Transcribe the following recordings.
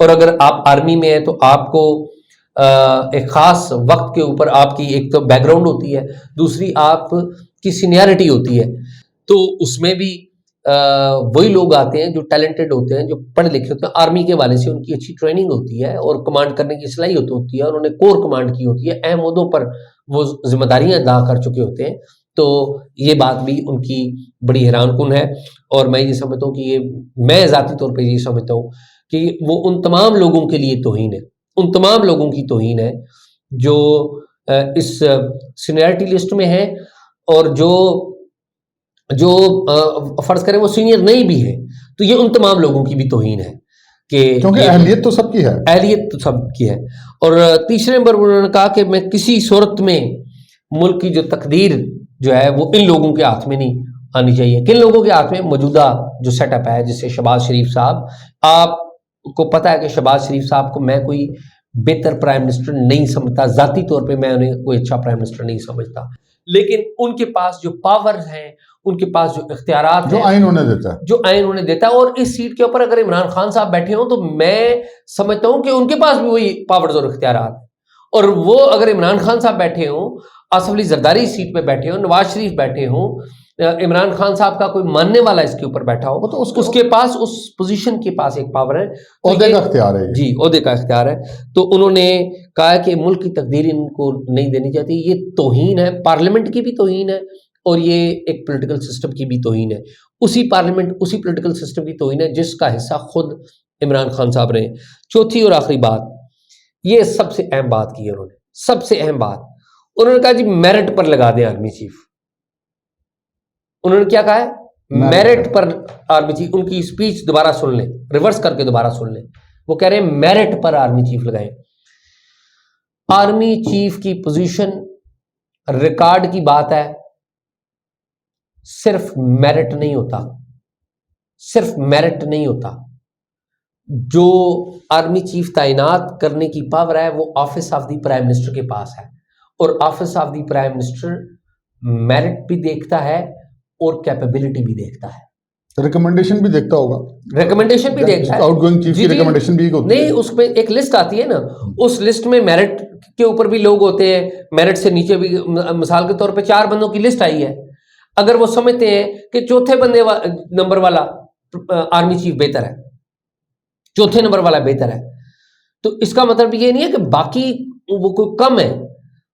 اور اگر آپ آرمی میں ہیں تو آپ کو ایک خاص وقت کے اوپر آپ کی ایک تو بیک گراؤنڈ ہوتی ہے, دوسری آپ کی سینیارٹی ہوتی ہے, تو اس میں بھی وہی لوگ آتے ہیں جو ٹیلنٹڈ ہوتے ہیں, جو پڑھے لکھے ہوتے ہیں. آرمی کے والے سے ان کی اچھی ٹریننگ ہوتی ہے اور کمانڈ کرنے کی صلاحیت ہوتی ہے, اور انہوں نے کور کمانڈ کی ہوتی ہے, اہم عہدوں پر وہ ذمہ داریاں ادا کر چکے ہوتے ہیں. تو یہ بات بھی ان کی بڑی حیران کن ہے, اور میں یہ سمجھتا ہوں کہ یہ, میں ذاتی طور پہ یہ سمجھتا ہوں کہ وہ ان تمام لوگوں کے لیے توہین ہے, ان تمام لوگوں کی توہین ہے جو اس سینیئرٹی لسٹ میں ہیں, اور جو فرض کریں وہ سینئر نہیں بھی ہے, تو یہ ان تمام لوگوں کی بھی توہین ہے کہ کیونکہ اہلیت تو سب کی ہے, اہلیت تو سب کی ہے. اور تیسرے نمبر پر انہوں نے کہا کہ میں کسی صورت میں ملک کی جو تقدیر جو ہے وہ ان لوگوں کے ہاتھ میں نہیں آنی چاہیے. کن لوگوں کے ہاتھ میں؟ موجودہ جو سیٹ اپ ہے, جس سے شہباز شریف صاحب, آپ کو پتہ ہے کہ شہباز شریف صاحب کو میں کوئی بہتر پرائم منسٹر نہیں سمجھتا, ذاتی طور پہ میں انہیں کوئی اچھا پرائم منسٹر نہیں سمجھتا, لیکن ان کے پاس جو پاورز ہیں, ان کے پاس جو اختیارات ہیں, جو آئین انہیں دیتا ہے, جو آئین انہیں دیتا ہے, اور اس سیٹ کے اوپر اگر عمران خان صاحب بیٹھے ہوں تو میں سمجھتا ہوں کہ ان کے پاس بھی وہی پاورز اور اختیارات ہیں. اور وہ اگر عمران خان صاحب بیٹھے ہوں, آصف علی زرداری اس سیٹ پہ بیٹھے ہوں, نواز شریف بیٹھے ہوں, عمران خان صاحب کا کوئی ماننے والا اس کے اوپر بیٹھا ہو, تو اس کے پاس, اس پوزیشن کے پاس ایک پاور ہے, عہدے کا اختیار ہے. جی, عہدے کا اختیار ہے. تو انہوں نے کہا کہ ملک کی تقدیر ان کو نہیں دینی چاہتی. یہ توہین ہے, پارلیمنٹ کی بھی توہین ہے, اور یہ ایک پولیٹیکل سسٹم کی بھی توہین ہے. اسی پارلیمنٹ, اسی پولیٹیکل سسٹم کی توہین ہے جس کا حصہ خود عمران خان صاحب رہے. چوتھی اور آخری بات, یہ سب سے اہم بات کی ہے انہوں نے, سب سے اہم بات انہوں نے کہا جی میرٹ پر لگا دیں آرمی چیف. انہوں نے کیا کہا ہے؟ میرٹ پر آرمی چیف. ان کی اسپیچ دوبارہ سن لیں, ریورس کر کے دوبارہ سن لیں. وہ کہہ رہے ہیں میرٹ پر آرمی چیف لگائیں. آرمی چیف کی پوزیشن ریکارڈ کی بات ہے, صرف میرٹ نہیں ہوتا, صرف میرٹ نہیں ہوتا. جو آرمی چیف تعینات کرنے کی پاور ہے وہ office of the prime minister کے پاس ہے, اور office of the prime minister merit بھی دیکھتا ہے اور کیپیبلٹی بھی دیکھتا ہے. ریکمنڈیشن بھی دیکھتا ہوگا, ریکمنڈیشن بھی دیکھتا ہے. آؤٹ گوئنگ چیف کی ریکمنڈیشن بھی ہوتی ہے. نہیں, اس میں ایک لسٹ آتی ہے نا, اس لسٹ میں میرٹ کے اوپر بھی لوگ ہوتے ہیں, میرٹ سے نیچے بھی. مثال کے طور پہ 4 بندوں کی لسٹ آئی ہے, اگر وہ سمجھتے ہیں کہ چوتھے بندے نمبر والا آرمی چیف بہتر ہے, چوتھے نمبر والا بہتر ہے, تو اس کا مطلب یہ نہیں ہے کہ باقی وہ کوئی کم ہے.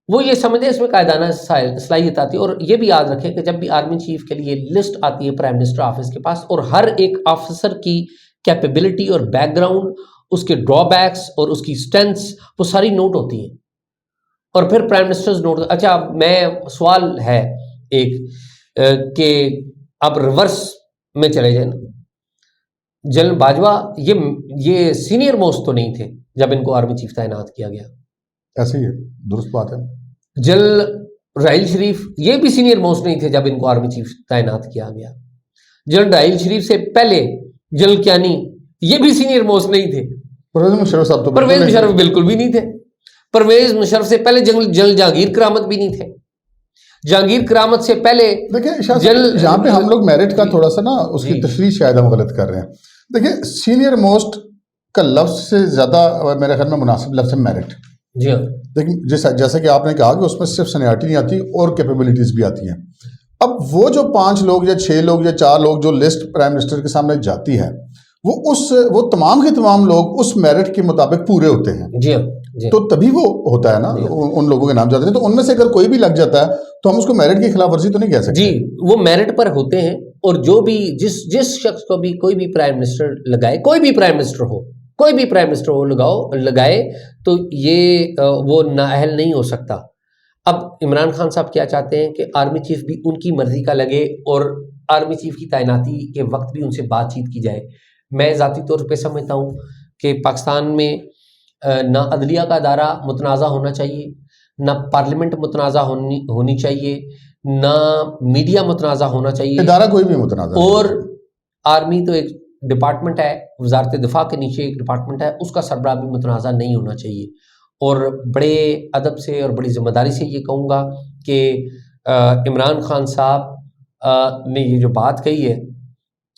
وہ یہ سمجھتے ہیں اس میں قاعدانہ صلاحیت آتی ہے. اور یہ بھی یاد رکھیں کہ جب بھی آرمی چیف کے لیے لسٹ آتی ہے پرائم منسٹر آفس کے پاس, اور ہر ایک آفیسر کی کیپیبلٹی اور بیک گراؤنڈ, اس کے ڈرا بیکس اور اس کی اسٹرینتھس, وہ ساری نوٹ ہوتی ہیں, اور پھر پرائم منسٹرز نوٹ. اچھا, میں سوال ہے ایک کہ اب ریورس میں چلے جائیں نا, جنرل باجوہ یہ سینئر موسٹ تو نہیں تھے جب ان کو آرمی چیف تعینات کیا گیا. ایسے ہی ہے, درست بات ہے. جنرل راحیل شریف یہ بھی سینئر موسٹ نہیں تھے جب ان کو آرمی چیف تعینات کیا گیا. جنرل راحیل شریف سے پہلے جنرل کیانی یہ بھی سینئر موسٹ نہیں تھے. پرویز مشرف صاحب تو پرویز مشرف بالکل بھی نہیں تھے. پرویز مشرف سے پہلے جنرل جہانگیر کرامت بھی نہیں تھے. جہانگیر کرامت سے پہلے دیکھیں یہاں پہ ہم لوگ میرٹ کا تھوڑا سا نا اس کی تشریح شاید ہم غلط کر رہے ہیں. دیکھیں سینئر موسٹ کا لفظ سے زیادہ میرے خیال میں مناسب لفظ ہے میرٹ. جی ہاں, لیکن جیسے کہ آپ نے کہا کہ اس میں صرف سینیارٹی نہیں آتی اور کیپیبلٹیز بھی آتی ہیں. اب وہ جو 5 لوگ یا 6 لوگ یا 4 لوگ جو لسٹ پرائم منسٹر کے سامنے جاتی ہے, وہ تمام کے تمام لوگ اس میرٹ کے مطابق پورے ہوتے ہیں. جی ہاں, تو تبھی وہ ہوتا ہے نا, ان لوگوں کے نام جاتے ہیں. تو ان میں سے اگر کوئی بھی لگ جاتا ہے تو ہم اس کو میرٹ کی خلاف ورزی تو نہیں کہہ سکتے. جی, وہ میرٹ پر ہوتے ہیں. اور جو بھی جس شخص کو بھی کوئی بھی پرائم منسٹر لگائے, کوئی بھی پرائم منسٹر ہو لگائے, تو یہ وہ نااہل نہیں ہو سکتا. اب عمران خان صاحب کیا چاہتے ہیں کہ آرمی چیف بھی ان کی مرضی کا لگے, اور آرمی چیف کی تعیناتی کے وقت بھی ان سے بات چیت کی جائے. میں ذاتی طور پہ سمجھتا ہوں کہ پاکستان میں نہ عدلیہ کا ادارہ متنازع ہونا چاہیے, نہ پارلیمنٹ متنازع ہونی چاہیے, نہ میڈیا متنازع ہونا چاہیے, ادارہ کوئی بھی متنازع. اور آرمی تو ایک ڈپارٹمنٹ ہے, وزارت دفاع کے نیچے ایک ڈپارٹمنٹ ہے, اس کا سربراہ بھی متنازع نہیں ہونا چاہیے. اور بڑے ادب سے اور بڑی ذمہ داری سے یہ کہوں گا کہ عمران خان صاحب نے یہ جو بات کہی ہے,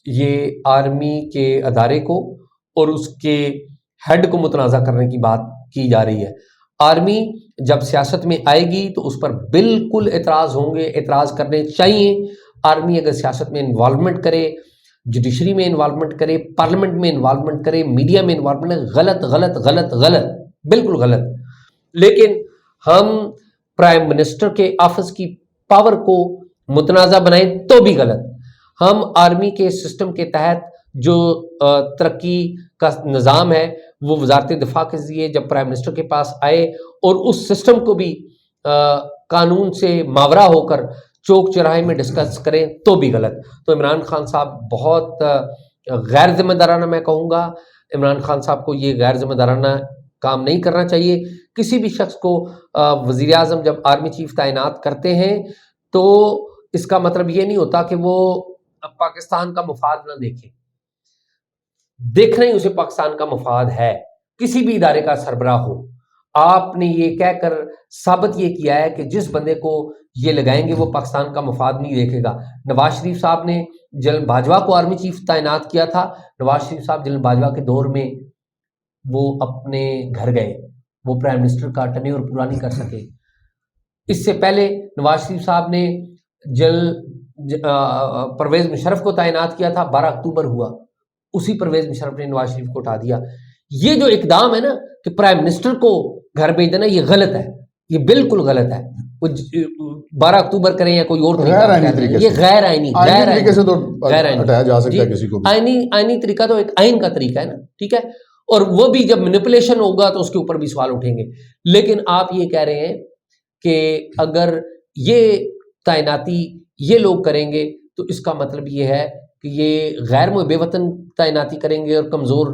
یہ آرمی کے ادارے کو اور اس کے ہیڈ کو متنازع کرنے کی بات کی جا رہی ہے. آرمی جب سیاست میں آئے گی تو اس پر بالکل اعتراض ہوں گے, اعتراض کرنے چاہیے. آرمی اگر سیاست میں انوالومنٹ کرے, جوڈیشری میں انوالومنٹ کرے, پارلیمنٹ میں انوالومنٹ کرے, میڈیا میں انوالومنٹ, غلط غلط غلط غلط, بالکل غلط. لیکن ہم پرائم منسٹر کے آفس کی پاور کو متنازع بنائیں تو بھی غلط. ہم آرمی کے سسٹم کے تحت جو ترقی کا نظام ہے وہ وزارت دفاع کے ذریعے جب پرائم منسٹر کے پاس آئے اور اس سسٹم کو بھی قانون سے ماورا ہو کر چوک چوراہے میں ڈسکس کریں تو بھی غلط. تو عمران خان صاحب بہت غیر ذمہ دارانہ, میں کہوں گا عمران خان صاحب کو یہ غیر ذمہ دارانہ کام نہیں کرنا چاہیے. کسی بھی شخص کو وزیر اعظم جب آرمی چیف تعینات کرتے ہیں تو اس کا مطلب یہ نہیں ہوتا کہ وہ پاکستان کا مفاد نہ دیکھے. دیکھنا ہی اسے پاکستان کا مفاد ہے, کسی بھی ادارے کا سربراہ ہو. آپ نے یہ کہہ کر ثابت یہ کیا ہے کہ جس بندے کو یہ لگائیں گے وہ پاکستان کا مفاد نہیں دیکھے گا. نواز شریف صاحب نے جنرل باجوہ کو آرمی چیف تعینات کیا تھا. نواز شریف صاحب جنرل باجوہ کے دور میں وہ اپنے گھر گئے, وہ پرائم منسٹر کا ٹینیور پورا نہیں کر سکے. اس سے پہلے نواز شریف صاحب نے جنرل پرویز مشرف کو تعینات کیا تھا, 12 اکتوبر ہوا, اسی پرویز مشرف نے نواز شریف کو اٹھا دیا. یہ جو اقدام ہے نا کہ پرائم منسٹر کو گھر بھیج دینا, یہ غلط ہے, یہ بالکل غلط ہے. 12 اکتوبر کریں یا کوئی اور طریقہ, یہ غیر آئینی, غیر آئینی طریقہ تو ایک آئین کا طریقہ ہے نا, ٹھیک ہے. اور وہ بھی جب مینیپولیشن ہوگا تو اس کے اوپر بھی سوال اٹھیں گے. لیکن آپ یہ کہہ رہے ہیں کہ اگر یہ تعیناتی یہ لوگ کریں گے تو اس کا مطلب یہ ہے کہ یہ غیر محب وطن تعیناتی کریں گے اور کمزور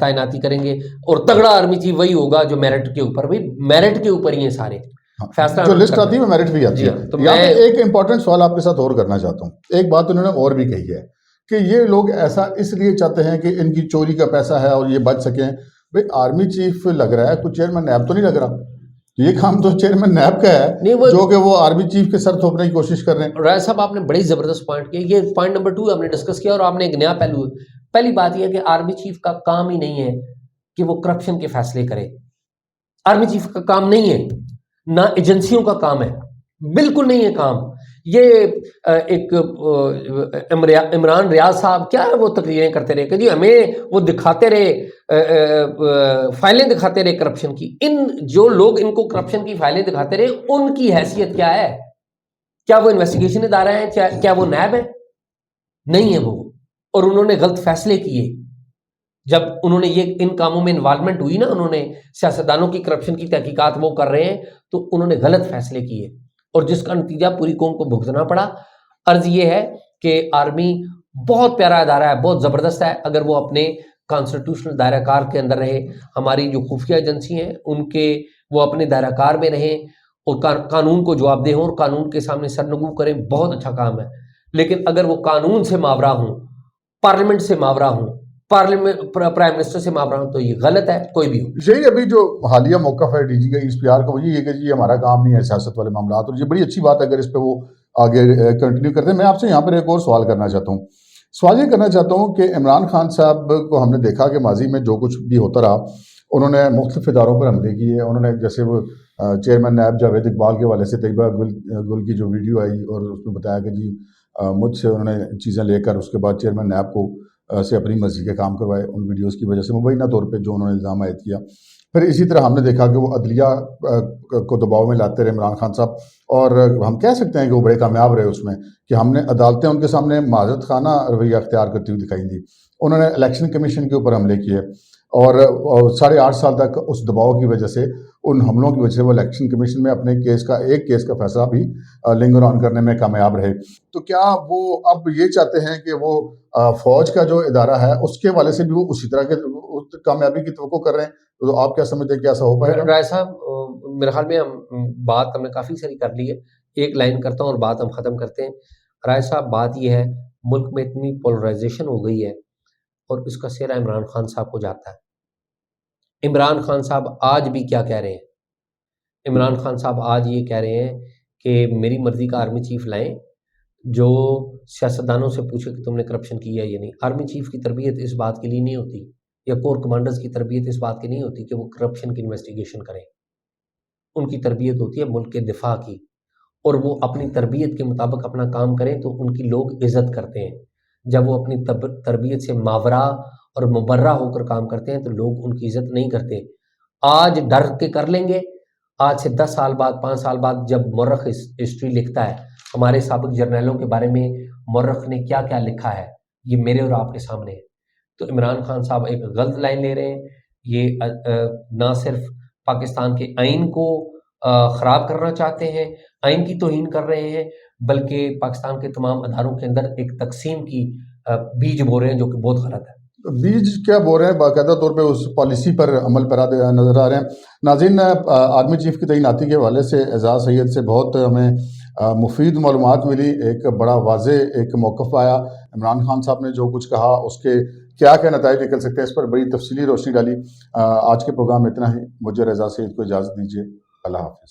تعیناتی کریں گے, اور تگڑا آرمی چیف وہی ہوگا جو میرٹ کے اوپر, بھی میرٹ کے اوپر ہی ہیں سارے. فیصلہ جو لسٹ آتی ہے وہ میرٹ بھی آتی ہے. تو میں ایک امپورٹنٹ سوال آپ کے ساتھ اور کرنا چاہتا ہوں. ایک بات انہوں نے اور بھی کہی ہے کہ یہ لوگ ایسا اس لیے چاہتے ہیں کہ ان کی چوری کا پیسہ ہے اور یہ بچ سکیں. بھائی آرمی چیف لگ رہا ہے, کوئی چیئرمین نیب تو نہیں لگ رہا. یہ کام تو چیئرمین نیب کا ہے جو کہ وہ آرمی چیف کے سر تھوپنے کی کوشش کر رہے ہیں. رائے صاحب آپ نے بڑی زبردست پوائنٹ کیا. یہ پوائنٹ نمبر 2 ہم نے ڈسکس کیا, اور آپ نے ایک نیا پہلو. پہلی بات یہ ہے کہ آرمی چیف کا کام ہی نہیں ہے کہ وہ کرپشن کے فیصلے کرے. آرمی چیف کا کام نہیں ہے, نہ ایجنسیوں کا کام ہے, بالکل نہیں ہے کام. یہ ایک عمران ریاض صاحب کیا ہے وہ تقریریں کرتے رہے کہ جی ہمیں وہ دکھاتے رہے, فائلیں دکھاتے رہے کرپشن کی. ان جو لوگ ان کو کرپشن کی فائلیں دکھاتے رہے ان کی حیثیت کیا ہے؟ کیا وہ انویسٹیگیشن ادارہ ہے؟ کیا وہ نیب ہے؟ نہیں ہے وہ. اور انہوں نے غلط فیصلے کیے جب انہوں نے یہ ان کاموں میں انوالومنٹ ہوئی نا, انہوں نے سیاستدانوں کی کرپشن کی تحقیقات وہ کر رہے ہیں تو انہوں نے غلط فیصلے کیے اور جس کا نتیجہ پوری قوم کو بھگتنا پڑا. عرض یہ ہے کہ آرمی بہت پیارا ادارہ ہے, بہت زبردست ہے, اگر وہ اپنے کانسٹیٹیوشنل دائرہ کار کے اندر رہے. ہماری جو خفیہ ایجنسی ہیں ان کے وہ اپنے دائرہ کار میں رہیں اور قانون کو جواب دہ ہوں اور قانون کے سامنے سرنگو کریں, بہت اچھا کام ہے. لیکن اگر وہ قانون سے ماورا ہوں, پارلیمنٹ سے ماورا ہوں, پرائم منسٹر سے ماورا ہوں, تو یہ غلط ہے کوئی بھی ہو. یہی ابھی جو حالیہ موقف ہے ڈی جی کا ایس پی آر کا, وہ یہ ہے کہ جی ہمارا کام نہیں ہے سیاست والے معاملات, اور یہ بڑی اچھی بات ہے اگر اس پہ وہ آگے کنٹینیو کرتے ہیں. میں آپ سے یہاں پر ایک اور سوال کرنا چاہتا ہوں. سوال یہ کرنا چاہتا ہوں کہ عمران خان صاحب کو ہم نے دیکھا کہ ماضی میں جو کچھ بھی ہوتا رہا, انہوں نے مختلف اداروں پر حملے کیے. انہوں نے جیسے وہ چیئرمین نیب جاوید اقبال کے حوالے سے طیبہ گل کی جو ویڈیو آئی اور اس میں بتایا کہ جی مجھ سے انہوں نے چیزیں لے کر اس کے بعد چیئرمین نیب کو سے اپنی مرضی کے کام کروائے. ان ویڈیوز کی وجہ سے مبینہ طور پہ جو انہوں نے الزام عائد کیا. پھر اسی طرح ہم نے دیکھا کہ وہ عدلیہ کو دباؤ میں لاتے رہے عمران خان صاحب, اور ہم کہہ سکتے ہیں کہ وہ بڑے کامیاب رہے اس میں کہ ہم نے عدالتیں ان کے سامنے معذرت خانہ رویہ اختیار کرتی ہوئی دکھائی دی. انہوں نے الیکشن کمیشن کے اوپر حملے کیے اور 8.5 سال تک اس دباؤ کی وجہ سے, ان حملوں کی وجہ سے وہ الیکشن کمیشن میں اپنے ایک کیس کا فیصلہ بھی لنگر آن کرنے میں کامیاب رہے. تو کیا وہ اب یہ چاہتے ہیں کہ وہ فوج کا جو ادارہ ہے اس کے والے سے بھی وہ اسی طرح کے کامیابی کی توقع کر رہے ہیں؟ تو آپ کیا سمجھتے ہیں کہ ایسا ہو پائے گا؟ رائے صاحب میرے خیال میں بات ہم نے کافی ساری کر لی ہے, ایک لائن کرتا ہوں اور بات ہم ختم کرتے ہیں. رائے صاحب بات یہ ہے ملک میں اتنی پولرائزیشن ہو گئی ہے اور اس کا سہرا عمران خان صاحب کو جاتا ہے. عمران خان صاحب آج بھی کیا کہہ رہے ہیں؟ عمران خان صاحب آج یہ کہہ رہے ہیں کہ میری مرضی کا آرمی چیف لائیں جو سیاستدانوں سے پوچھے کہ تم نے کرپشن کی ہے یا نہیں. آرمی چیف کی تربیت اس بات کے لیے نہیں ہوتی یا کور کمانڈرز کی تربیت اس بات کی نہیں ہوتی کہ وہ کرپشن کی انویسٹیگیشن کریں. ان کی تربیت ہوتی ہے ملک کے دفاع کی, اور وہ اپنی تربیت کے مطابق اپنا کام کریں تو ان کی لوگ عزت کرتے ہیں. جب وہ اپنی تربیت سے ماورا اور مبرہ ہو کر کام کرتے ہیں تو لوگ ان کی عزت نہیں کرتے. آج ڈر کے کر لیں گے, آج سے 10 سال بعد 5 سال بعد جب مورخ ہسٹری لکھتا ہے ہمارے سابق جرنیلوں کے بارے میں مورخ نے کیا کیا لکھا ہے, یہ میرے اور آپ کے سامنے ہے. تو عمران خان صاحب ایک غلط لائن لے رہے ہیں. یہ نہ صرف پاکستان کے آئین کو خراب کرنا چاہتے ہیں, آئین کی توہین کر رہے ہیں, بلکہ پاکستان کے تمام اداروں کے اندر ایک تقسیم کی بیج بو رہے ہیں, جو کہ بہت غلط ہے. بیج کیا بول رہے ہیں, باقاعدہ طور پہ اس پالیسی پر عمل پیرا نظر آ رہے ہیں. ناظرین, آرمی چیف کی تعیناتی کے حوالے سے اعزاز سید سے بہت ہمیں مفید معلومات ملی. ایک بڑا واضح ایک موقف آیا. عمران خان صاحب نے جو کچھ کہا اس کے کیا کیا نتائج نکل سکتے ہیں, اس پر بڑی تفصیلی روشنی ڈالی. آج کے پروگرام میں اتنا ہی. مجھے اعزاز سید کو اجازت دیجیے. اللہ حافظ.